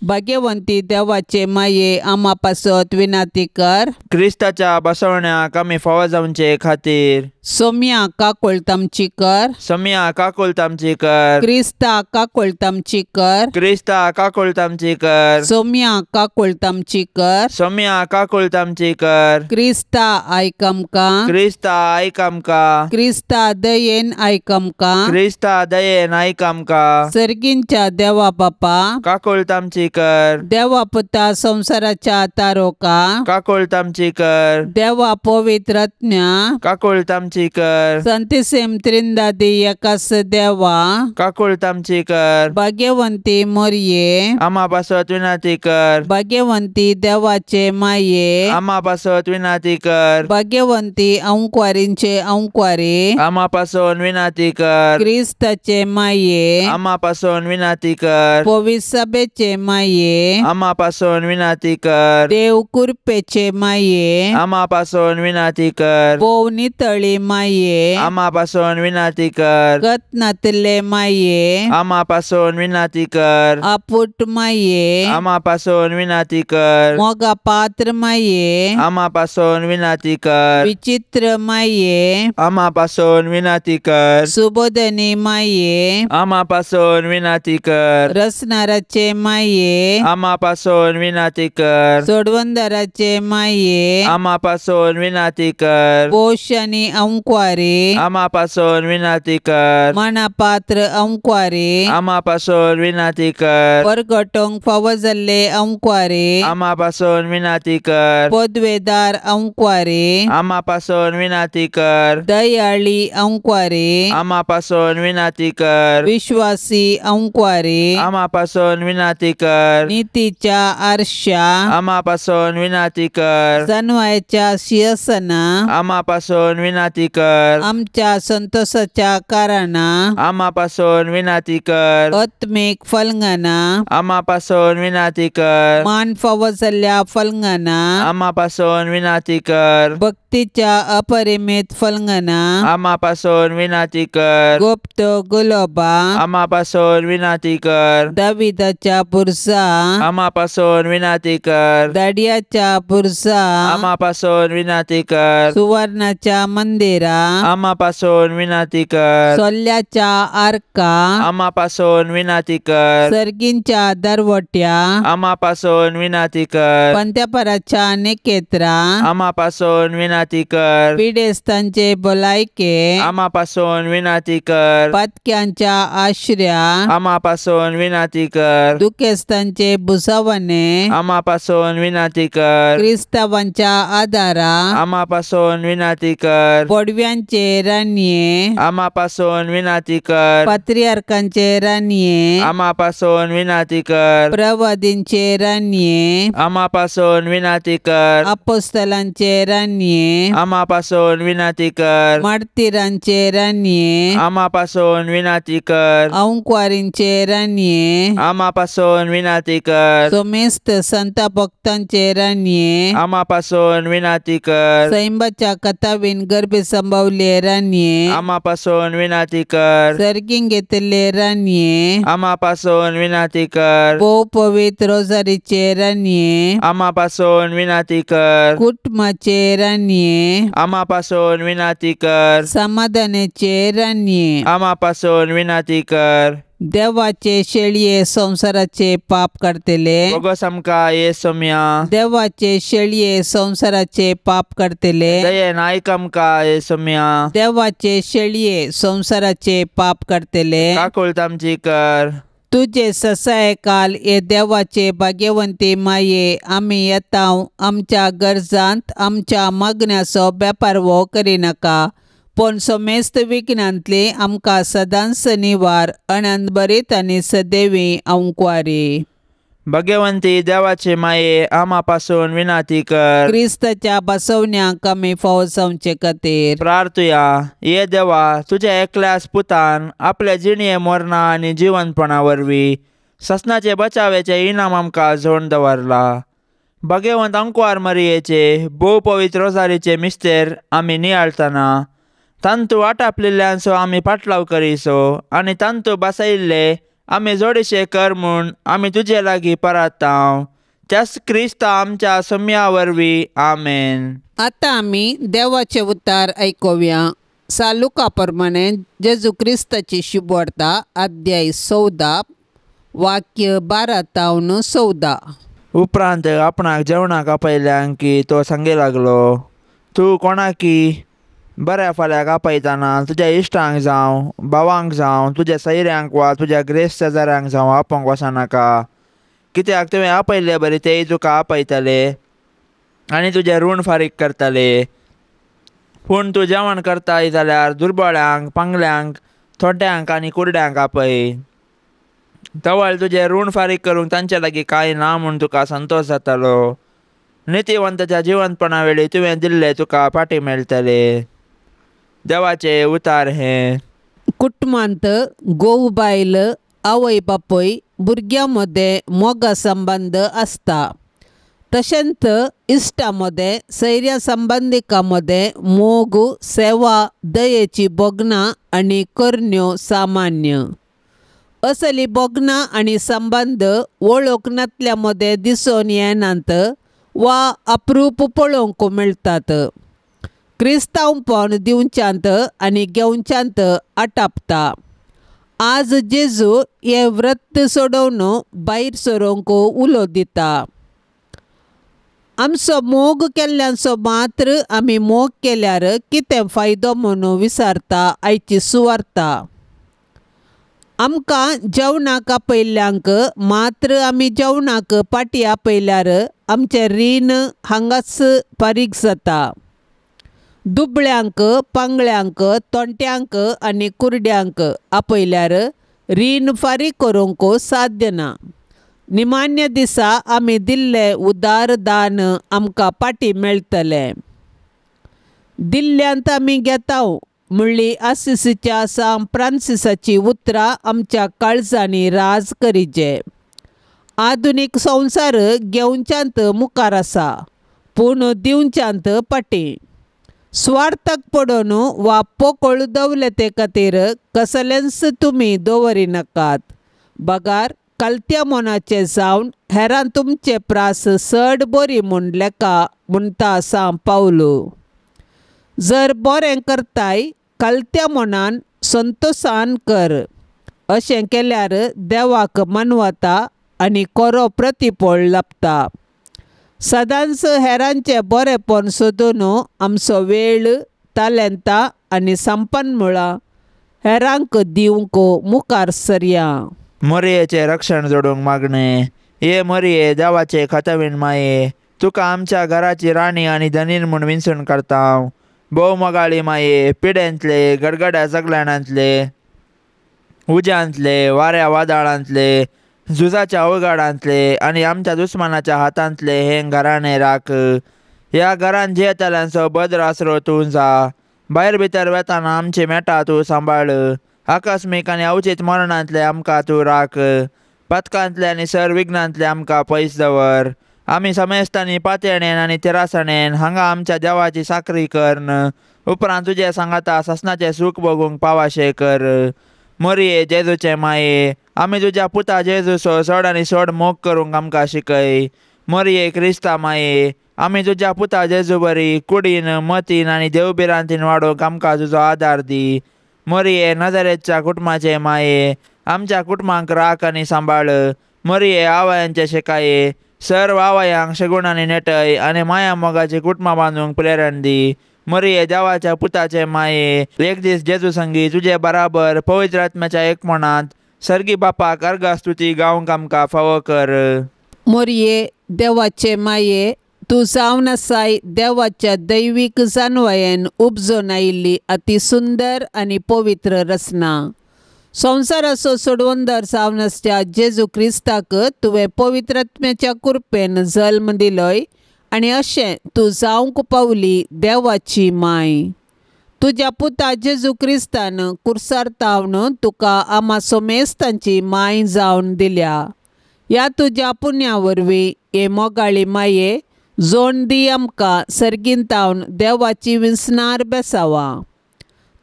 भाग्यवंती देवाचे माये, आमा पासत विनाती कर. क्रिस्ताच्या बसवण्याक आमी फावो जावचे खातीर सोम्या काकुळतामची कर. सोम्या काकुळतामची कर. क्रिस्ता काकुळतामची कर. क्रिस्ता काकुळतामची कर. सोम्या काकुळतामची कर. सोम्या काकुळतामची कर. क्रिस्ता आयक आमकां. क्रिस्ता आयक आमकां. क्रिस्ता दयेन आयक आमकां. क्रिस्ता दयेन आयक आमकां. सर्गींच्या देवा बापा काकुळतामची तामची कर देवा पुता संसाराच्या तारोका काकोळ तामची कर देवा पवित्रज्ञा काकोळ तामची कर संतिसेम त्रिंदादी एकास देवा काकोळ तामची कर भाग्यवंती मोरये आम्हा पासत विनाती कर भाग्यवंती देवाचे माये आम्हा पासत विनाती कर भाग्यवंती अंकुवारींचे अंकुवारी आम्हा पासून विनाती कर क्रिस्ताचे माये आम्हा पासून विनाती कर पवित्र सभेचे माये आम्हा पासून विनाती कर देव कृपेचे माये आम्हा पासून विनाती कर पोवनी तळी माये आम्हा पासून विनाती कर गतनातले माये आम्हा पासून विनाती कर आपुट माये आम्हा पासून विनाती कर मोगा पात्र माये आम्हा पासून विनाती कर विचित्र माये आम्हा पासून विनाती कर सुबोधनी माये आम्हा पासून विनाती कर रसनाराचे माये आम्हा पासून विनाती कर सोडवंदराचे माये आम्हा पासून विनाती कर पोषणी अंकुवारी आम्हा पासून विनाती कर मनापात्र अंकुवारी आम्हा पासून विनाती कर परगटोंक फावो जाल्ले अंकुवारी आम्हा पासून विनाती कर पदवेदार अंकुवारी आम्हा पासून विनाती कर दयाळी अंकुवारी आम्हा पासून विनाती कर विश्वासी अंकुवारी आम्हा पासून विनाती कर नीतीच्या आरशा आम्हा पासून विनाती कर सन्मायाच्या सिंहासना आम्हा पासून विनाती कर आमच्या संतोषाच्या कारणा आम्हा पासून विनाती कर आत्मिक फलंगना आम्हा पासून विनाती कर मान फावो जाल्ल्या फलंगना आम्हा पासून विनाती कर भक्तीच्या अपरिमित फलंगना आम्हा पासून विनाती कर गुप्त गुलोबा आम्हा पासून विनाती कर दाविदाच्या पुरसा आम्हा पासून विनाती कर दाडियाच्या पुरसा आम्हा पासून विनाती कर सुवर्णाच्या मंदिरा आम्हा पासून विनाती कर सोल्ल्याच्या आर्का आम्हा पासून विनाती कर सर्गींच्या दरवट्या आम्हा पासून विनाती कर पंत्यापराच्या नेकेत्रा आम्हा पासून विनाती कर पिडेस्तांचे भलायके आम्हा पासून विनाती कर पातक्यांच्या आश्र्या आम्हा पासून विनाती कर दुखेस्तांचे बुसावणे आम्हा पासून विनाती कर क्रिस्तावांच्या आदारा आम्हा पासून विनाती कर पडव्यांचे रान्ये आम्हा पासून विनाती कर पात्रियार्कांचे रान्ये आम्हा पासून विनाती कर प्रवादींचे रान्ये आम्हा पासून विनाती कर अपोस्तलांचे रान्ये आम्हा पासून विनाती कर मार्तिरांचे रान्ये आम्हा पासून विनाती कर अंकुवारींचे रान्ये आम्हा पासून विनाती कर सोमेस्त संत भक्तांचे रान्ये आम्हा पासून विनाती कर सैंबाच्या कथावीन गर्भे संभवले रान्ये आम्हा पासून विनाती कर सर्गीं घेतले रान्ये आम्हा पासून विनाती कर भोव पवित्र रोजारीचे रान्ये आम्हा पासून विनाती कर कुटुंबाचे रान्ये आम्हा पासून विनाती कर समाधानाचे रान्ये आम्हा पासून विनाती कर देवाचे शेळये संसाराचे पाप करतले बोगस आमका येसुम्या देवाचे शेळये संसाराचे पाप करतले दयेन ऐक आमका येसुम्या देवाचे शेळये संसाराचे पाप करतले काकुळ तामची कर तुझे ससाय काल ये देवाचे भाग्यवंती माये आम्ही येताव आमच्या गरजांत आमच्या मागण्याचो बेपार वो करिनाका पण समेस्त विघ्नांतले आमकां सदांच निवार अनंत बरीत आनी सदैवी अंकुवारी भाग्यवंती देवाचे माये आम्हा पासून विनाती कर क्रिस्ताच्या बसवण्याक आमी फावो जावचे खातीर प्रार्थुया ये देवा तुझ्या एकल्याच पुतान आपल्या जिणये मरणा आनी जिवंतपणा वरवीं ससनाचे बचावेचे इनाम आमकां जोडून दवरला भाग्यवंत अंकुवार मरियेचे भोव पवित्र रोजारीचे मिस्तेर आमी नियाळतना तांतू आटापलेल्यांचो आमी पाटलाव करिसो आनी तांतू बसयल्ले आमी जोडशे कर म्हूण आमी तुजे लागीं परताव त्याच क्रिस्ता आमच्या सम्या वरवीं आमेन. आतां आमी देवाचे उतार आयकुया. सालुका प्रमाणे जेजू क्रिस्ताची शुभ वार्ता अध्याय 14 वाक्य 12-14. उपरांत आपणाक जेवणाक आपयल्यांक की तो सांगे लागलो, तूं कोणाकी बऱ्या फाल्याक आपयतना तुज्या इश्टांक जावं भावांक जावं तुज्या सैऱ्यांक वा तुज्या ग्रेस्त शेजाऱ्यांक जावं आपोवंक वचनाका, कित्याक तुवें आपयले बरी तेय तुका आपयतले आनी तुजें ऋण फारीक करतले. पूण तूं जेवण करताय जाल्यार दुर्बळ्यांक, पांगल्यांक, थोड्यांक आनी कुरड्यांक आपय. तवळ तुजें ऋण फारीक करूंक तांचे लागीं कांय ना म्हूण तुका संतोश जातलो. नितीवंताच्या जिवंतपणा वेळी तुवें दिल्ले तुका फाटीं मेळटले. देवाचें उतार हें. कुटुंबांत घोव बायल, आवय बापूय, भुरग्यां मदें मोगा संबंद आसता. तशेंच इश्टां मदें, सैर्या संबंदिकां मदें मोग, सेवा, दयेची बोगनां आनी करण्यो सामान्य. असली बोगनां आनी संबंद वळखनातल्या मदें दिसून येनात वा अप्रूप पळोवंक मेळटात. क्रिस्तांवपण दिवच्यांत आनी घेवच्यांत आटापता. आज जेजू हे व्रत सोडून भायर सरोंक उलो दिता. आमचो मोग केल्ल्यांचो मात्र आमी मोग केल्यार कितें फायदो म्हूण विचारता आयची सुवार्ता. आमकां जेवणाक आपयल्ल्यांक मात्र आमी जेवणाक पाटी आपयल्यार आमचें रीण हांगाच फारीक जाता. दुबळ्यांक, पांगळ्यांक, तोंट्यांक आनी कुरड्यांक आपयल्यार रीण फारीक करूंक साध्य ना. निमान्य दिसा आमी दिल्लें उदार दान आमकां पाटी मेळटलें. दिल्ल्यांत आमी घेता म्हणली आसिसीच्या सांत फ्रांसिसाची उतरां आमच्या काळजांनी राज करीचे. आधुनीक संवसार घेवच्यांत मुखार आसा पूण दिवच्यांत फाटीं. स्वार्थाक पडून वा पोकळ दवलते खातीर कसलेंच तुमी दवरिनाकात. बगार कलत्या मनाचे जावन हेरां तुमचे प्रास चड बरी म्हूण लेखा म्हणटा सांत पावलो. जर बरें करताय कलत्या मनान संतोशान कर. अशें केल्यार देवाक मानवता आनी खरो प्रतिफळ लाभता. सदांच हेरांचें बरेंपण सोदून आमचो वेळ, तालेंतां आनी संपन्नमळां हेरांक दिवंक मुखार सरया. मोरयेचें रक्षण जोडूंक मागणें. हे मोरये, देवाचे खतवीण माये, तुका आमच्या घराची राणी आनी धनीन म्हूण विंचून करता. भोव मोगाळी माये, पिड्यांतले, गडगड्या जगल्याणांतले, उज्यांतले, वाऱ्या वादळांतले, झुजाच्या उगडांतले आनी आमच्या दुस्मानाच्या हातांतले हें घराणें राख. ह्या घरान जियेतल्यांचो भद्र आसरो तूं जा. भायर भितर वेताना आमची मेटां तूं सांबाळ. आकस्मीक आनी अवचीत मरणांतले आमकां तूं राख. पथकांतले आनी सर विघ्नांतले आमकां पयस दवर. आमी समेस्तांनी पातयणेन आनी तिरासणेन हांगा आमच्या देवाची साकरी करन. उपरांत तुजे सांगाता ससनाचें सूख भोगूंक पावाशें कर. मोरये, जेजूचे माये, आमी तुज्या पुता जेजूचो चड आनी चड मोग करूंक आमकां शिकय. मोरये, क्रिस्ता माये, आमी तुज्या पुता जेजू बरी कुडीन, मतीन आनी देवबिरांतीन वाडोवंक आमकां तुजो आदार दी. मोरये, नजरेच्या कुटुंबाचे माये, आमच्या कुटुंबांक राख आनी सांबाळ. मोरये, आवयांचे शिकाये, सर्व आवयांक शगूण आनी नेटय आनी माया मोगाची कुटुंबां बांदूंक प्रेरण दी. मोरये, देवाच्या पुताचे माये, एक दीस जेजू संगी तुजे बराबर पवित्र आत्म्याच्या एकमणांत सर्गी बापाक अर्घ स्तुती गावंक आमकां फावो कर. मोरये, देवाचे माये, तूं जावन आसाय देवाच्या दैवीक जानवायेन उपजून आयिल्ली अति सुंदर आनी पवित्र रचना. संवसाराचो सोडवंदर जावन आसच्या जेजू क्रिस्ताक तुवें पवित्र आत्म्याच्या कृपेन जल्म दिलोय आनी अशें तूं जावंक पावली देवाची माय. तुज्या पुता जेजू क्रिस्तान कुर्सार तावन तुका आमा सोमेस्तांची माय जावन दिल्या. ह्या तुज्या पुण्या वरवीं हे मोगाळी माये, जोड दी आमकां सर्गीन तावन देवाची विंसणार बेसावा.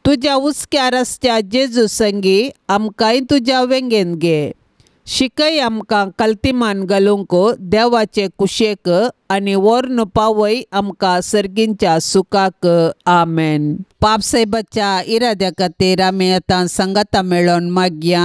तुज्या उस्क्या रस्त्या जेजू संगी आमकांय तुज्या वेंगेन घे. शिकय आमकां कल्तिमान घालूंक देवाचे कुशेक आनी वर्न पावय आमकां सर्गींच्या सुखाक. आमेन. पापसाहेबाच्या इराद्या खातीर आमी आतां संगता मेळोन मागया.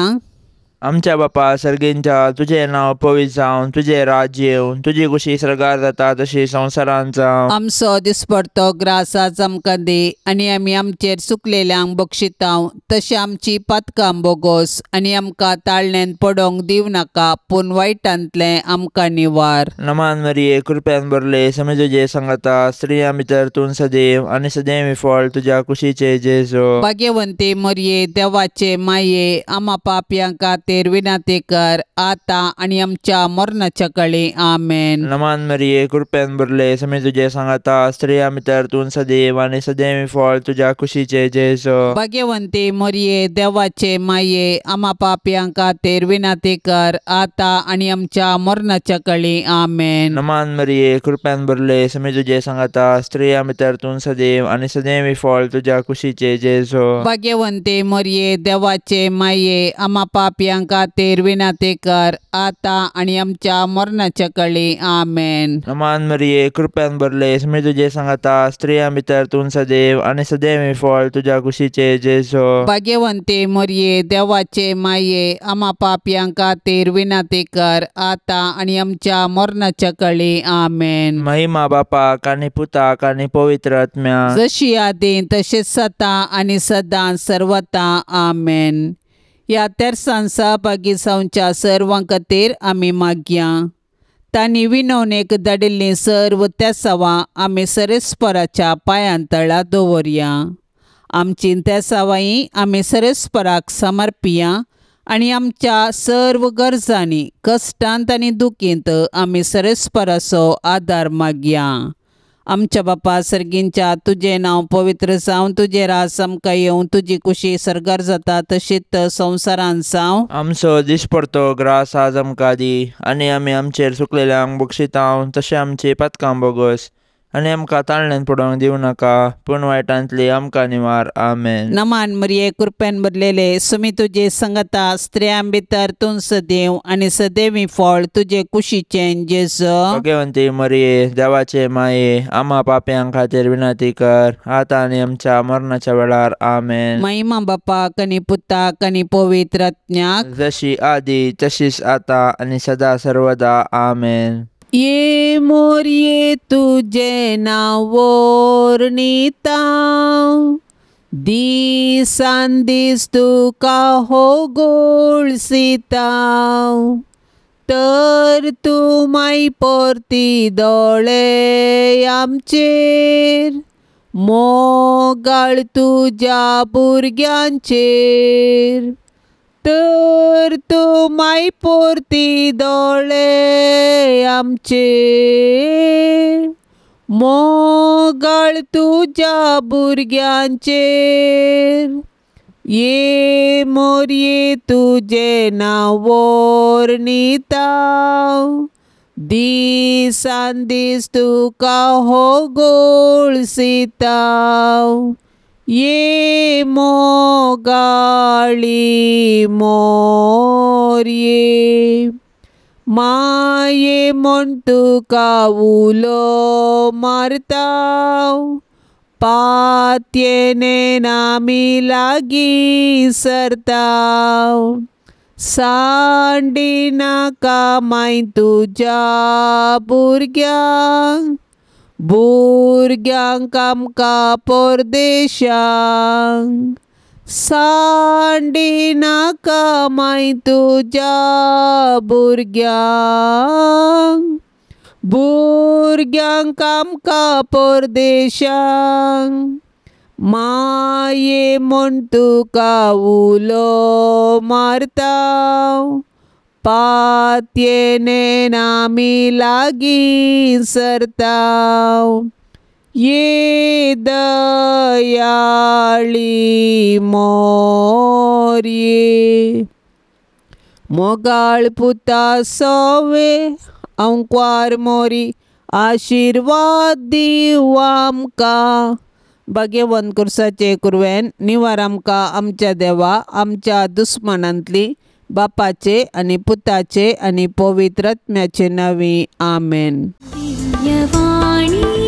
आमच्या बापा सर्गींच्या तुझे नाव पवित्र जावन तुझे राज्य येवन तुझी कुशी स्वर्गार जाता तशी संवसारांत जावं. आमचो दिसपडतो ग्रास आज आमकां दे आनी आमी आमचेर चुकलेल्यांक बक्षितांव तशी आमची पातकां बोगोस आनी आमकां ताळण्यान पडोंक दिव नाका पूण वायटांतलें आमकां निवार. नमान मरिये कृपेन भरले समी तुजे संगता स्त्रियां भितर तूं सदैव आनी सदैव फळ तुज्या कुशीचे जेजो. भाग्यवंते मरिये देवाचे माये आम्हा पापयांक खातीर विनाती कर आतां आनी आमच्या मरणाच्या कळे आमेन. नमान मरिये कृपेन भरले समी तुजे सांगता स्त्रियां भितर तूं सदैव आनी सदैव फळ तुज्या कुशीचे जेजो. भाग्यवंते मरिये देवाचे माये आम्हा पापयांक खातीर विनाती कर आतां आनी आमच्या मरणाच्या कळे आमेन. नमान मरिये कृपेन भरले समी तुजे सांगता स्त्रियां भितर तूं सदैव आनी सदैव फळ तुज्या कुशीचे जेजो. भाग्यवंते मरिये देवाचे माये आम्हा पापयांक खातीर विनाती कर आतां आनी आमच्या मरणाच्या कळे आमेन. नमान मरिये कृपेन भरले समी तुजे सांगता स्त्रियां भितर तूं सदैव आनी सदैव फळ तुज्या कुशीचे जेजो. भाग्यवंते मरिये देवाचे माये आम्हा पापयांक खातीर विनाती कर आतां आनी आमच्या मरणाच्या कळे आमेन. महिमा बापाक आनी पुताक आनी पवित्र आत्म्या जशी आदी तशेंच जाता आनी सदां सर्वता आमेन. ह्या तेर्सान सहभागी जावच्या सर्वां खातीर आमी मागया. तांणी विनवणेक धाडिल्लीं सर्व तेसावां आमी सरेस्पराच्या पांयां तळा दवरया. आमची तेसावांय आमी सरेस्पराक समर्पिया आनी आमच्या सर्व गरजांनी कश्टांत आनी दुखींत आमी सरेस्पराचो आदार मागया. आमच्या बापा सर्गींच्या तुझे नाव पवित्र जावन तुझे रास आमकां येवन तुजी कुशी सरगार जाता तशीच संवसारांत जावं. आमचो दिसपडतो ग्रास आज आमकां दी आनी आमी आमचेर चुकलेल्यांक बक्षितांव तशें आमची पातकां बोगोस आनी आमकां ताळण्यान पडोंक दिव नाका पूण वायटांतली आमकां निवार आमेन. नमान मरिये कृपेन भरलेले समी तुजे संगता स्त्रियां भितर तूं सदैव आनी सदैवी फळ तुजे कुशीचें जेजो. भाग्यवंती मरिये देवाचे माये आम्हा पापयांक खातीर विनाती कर आतां आनी आमच्या मरणाच्या वेळार आमेन. महिमा बापाक आनी पुताक आनी पवित्र आत्म्याक जशी आदी तशीच आतां आनी सदा सर्वदा आमेन. ये मोरये तुझे नाव वर्णितां दिसान दीस तुका होगोळसितां तर तूं माई परती दोळे आमचेर मोगाळ तुज्या भुरग्यांचेर तर तूं माई परती दोळे आमचेर मोगाळ तुज्या भुरग्यांचेर. ये मोरये तुझे नाव वर्णितां दिसान दीस तुका होगोळसितां ये मोगाळी मोरये. माये म्हण तुका उलो मारतां पातयेन आमी लागीं सरतां सांडी नाका माय तुज्या भुरग्यांक भुरग्यांक आमकां परदेशांक सांडी नाका माय तुज्या भुरग्यांक भुरग्यांक आमकां परदेशांक. माये म्हण तुका उलो मारतां पातयेन आमी लागीं सरतां ये दयाळी मोरये. मोगाळ पुता सवे अंकवार मोरी आशिर्वाद दिव आमकां. भाग्यवन कुर्साचे कुरवेन निवार आमकां आमच्या देवा आमच्या दुस्मनांतली बापाचे आनी पुताचे आनी पवित्र आत्म्याचे नांवी आमेन. दिव्यवाणी